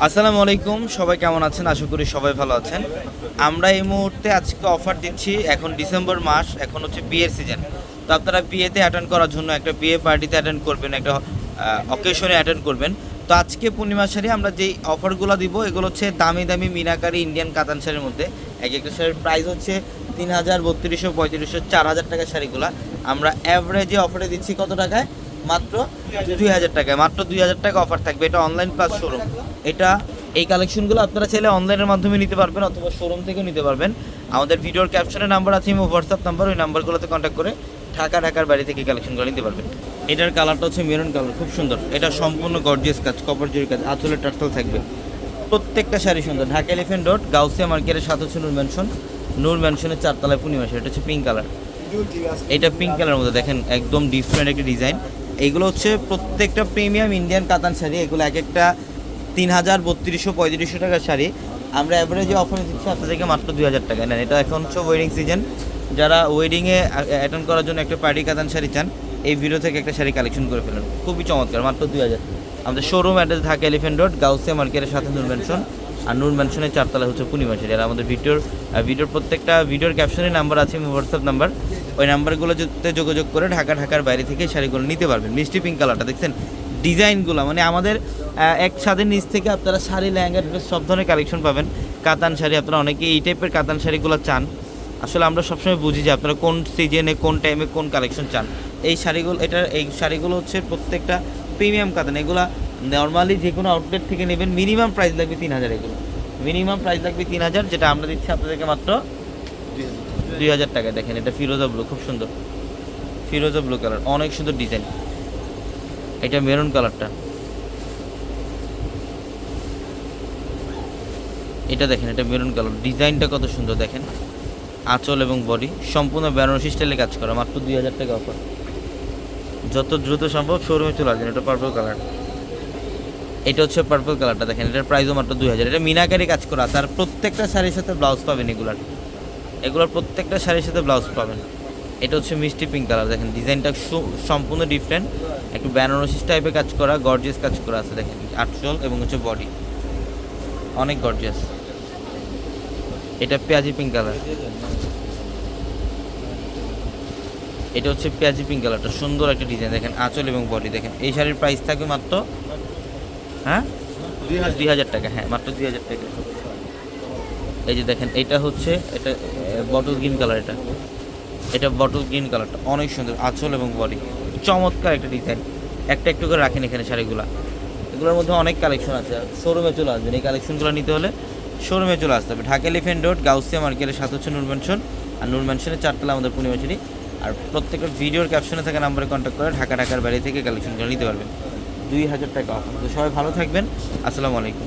আসসালামু আলাইকুম, সবাই কেমন আছেন? আশা করি সবাই ভালো আছেন। আমরা এই মুহূর্তে আজকে অফার দিচ্ছি। এখন ডিসেম্বর মাস, এখন হচ্ছে বিয়ের সিজন। তো আপনারা বিয়েতে অ্যাটেন্ড করার জন্য, একটা বিয়ে পার্টিতে অ্যাটেন্ড করবেন, একটা অকেশনে অ্যাটেন্ড করবেন। তো আজকে পূর্ণিমা শাড়ি আমরা যেই অফারগুলো দিব, এগুলো হচ্ছে দামি দামি মিনাকারি ইন্ডিয়ান কাতান শাড়ির মধ্যে। এক একটা শাড়ির প্রাইস হচ্ছে 3000, 3200, 3500, 4000 টাকার শাড়িগুলো আমরা অ্যাভারেজে অফারে দিচ্ছি কত টাকায়? মাত্র 2000 টাকায়। মাত্র 2000 টাকা অফার থাকবে। এটা অনলাইন প্লাস শোরুম। এটা এই কালেকশনগুলো আপনারা চাইলে অনলাইনের মাধ্যমে নিতে পারবেন অথবা শোরুম থেকেও নিতে পারবেন। আমাদের ভিডিওর ক্যাপশনে নাম্বার আছে, হোয়াটসঅ্যাপ নাম্বার, ওই নাম্বারগুলোতে কন্ট্যাক্ট করে ঢাকার বাড়ি থেকে কালেকশনগুলো নিতে পারবেন। এটার কালারটা হচ্ছে মেরুন কালার, খুব সুন্দর। এটা সম্পূর্ণ গর্জিয়াস কাজ, কপার জরি কাজ, আঁচলের টার্সেল থাকবে। প্রত্যেকটা শাড়ি সুন্দর। ঢাকা এলিফ্যান্ট রোড গাউসিয়া মার্কেটের সাথে হচ্ছে নূর ম্যানশনের 4 তলায় পূর্ণিমা শাড়ি। এটা হচ্ছে পিঙ্ক কালার। এটা পিঙ্ক কালারের মধ্যে দেখেন একদম ডিফারেন্ট একটা ডিজাইন। এইগুলো হচ্ছে প্রত্যেকটা প্রিমিয়াম ইন্ডিয়ান কাতান শাড়ি। এগুলো এক একটা 3000, 3200, 3500 টাকার শাড়ি। আমরা অ্যাভারেজে অফার দিচ্ছি আপনাদেরকে মাত্র 2000 টাকা। নেন, এটা এখন হচ্ছে ওয়েডিং সিজন। যারা ওয়েডিংয়ে অ্যাটেন্ড করার জন্য একটা পার্টি কাতান শাড়ি চান, এই ভিডিও থেকে একটা শাড়ি কালেকশন করে ফেলেন। খুবই চমৎকার, মাত্র 2000। আমাদের showroom address Dhaka elephant road Gausia মার্কেটের সাথে নূর ম্যানশন, আর নূর ম্যানশনের 4 তলায় হচ্ছে পূর্ণিমা শাড়ি। আর আমাদের ভিডিওর প্রত্যেকটা ভিডিওর ক্যাপশনে নাম্বার আছে, হোয়াটসঅ্যাপ নাম্বার, ওই নাম্বারগুলোতে যোগাযোগ করে ঢাকার বাইরে থেকে শাড়িগুলো নিতে পারবেন। মিষ্টি পিঙ্ক কালারটা দেখছেন, ডিজাইনগুলো মানে আমাদের এক ছাদের নিচ থেকে আপনারা শাড়ি, লেহেঙ্গা, ড্রেস সব ধরনের কালেকশন পাবেন। কাতান শাড়ি আপনারা অনেকে এই টাইপের কাতান শাড়িগুলো চান। আসলে আমরা সবসময় বুঝি যে আপনারা কোন সিজনে, কোন টাইমে কোন কালেকশন চান। এই শাড়িগুলো হচ্ছে প্রত্যেকটা প্রিমিয়াম কাতান। এগুলা নর্মালি যে কোনো আউটলেট থেকে নেবেন, মিনিমাম প্রাইস লাগবে 3000। এগুলো মিনিমাম প্রাইস লাগবে 3000, যেটা আমরা দিচ্ছি আপনাদেরকে মাত্র 2000 টাকায়। দেখেন, এটা ফিরোজা ব্লু, খুব সুন্দর ফিরোজা ব্লু কালার, অনেক সুন্দর ডিজাইন। এটা মেরুন কালারটা, এটা দেখেন, এটা মেরুন কালার, ডিজাইনটা কত সুন্দর দেখেন। আঁচল এবং বডি সম্পূর্ণ বেনারসি স্টাইলে কাজ করা, মাত্র 2000 টাকা অফার। যত দ্রুত সম্ভব শোরুমে চলে আসবেন। এটা পার্পল কালার, এটা হচ্ছে পার্পল কালারটা দেখেন, এটার প্রাইসও মাত্র 2000। এটা মিনাকারি কাজ করা, তার প্রত্যেকটা শাড়ির সাথে ব্লাউজ পাবেন। এগুলোর প্রত্যেকটা শাড়ির সাথে ব্লাউজ পাবেন। এটা হচ্ছে মিষ্টি পিঙ্ক কালার, দেখেন ডিজাইনটা সম্পূর্ণ ডিফারেন্ট, একটু বেনারসি টাইপের কাজ করা, গর্জিয়াস কাজ করা আছে। দেখেন আঁচল এবং হচ্ছে বডি অনেক গর্জিয়াস। এটা পেঁয়াজি পিঙ্ক কালার, এটা হচ্ছে পেঁয়াজি পিঙ্ক কালারটা, সুন্দর একটা ডিজাইন। দেখেন আঁচল এবং বডি দেখেন। এই শাড়ির প্রাইস থাকবে মাত্র 2000 টাকা। হ্যাঁ, মাত্র 2000 টাকা। এই যে দেখেন, এটা হচ্ছে এটা বটল গ্রিন কালার। এটা বটল গ্রিন কালারটা অনেক সুন্দর, আঁচল এবং বডি চমৎকার একটা ডিজাইন। একটু করে রাখেন এখানে শাড়িগুলো। এগুলোর মধ্যে অনেক কালেকশন আছে। শোরুমে চলে আসবেন, এই কালেকশনগুলো নিতে হলে শোরুমে চলে আসতে হবে। ঢাকা এলিফ্যান্ট রোড গাউসিয়া মার্কেটের সাথে হচ্ছে নূর ম্যানশন, আর নূর ম্যানশনের 4 তলা আমাদের পূর্ণিমা শাড়ি। আর প্রত্যেকটা ভিডিওর ক্যাপশনে থাকা নাম্বারে কন্ট্যাক্ট করে ঢাকার বাইরে থেকে কালেকশনগুলো নিতে পারবেন। 2000 টাকা অফার। তো সবাই ভালো থাকবেন। আসসালামু আলাইকুম।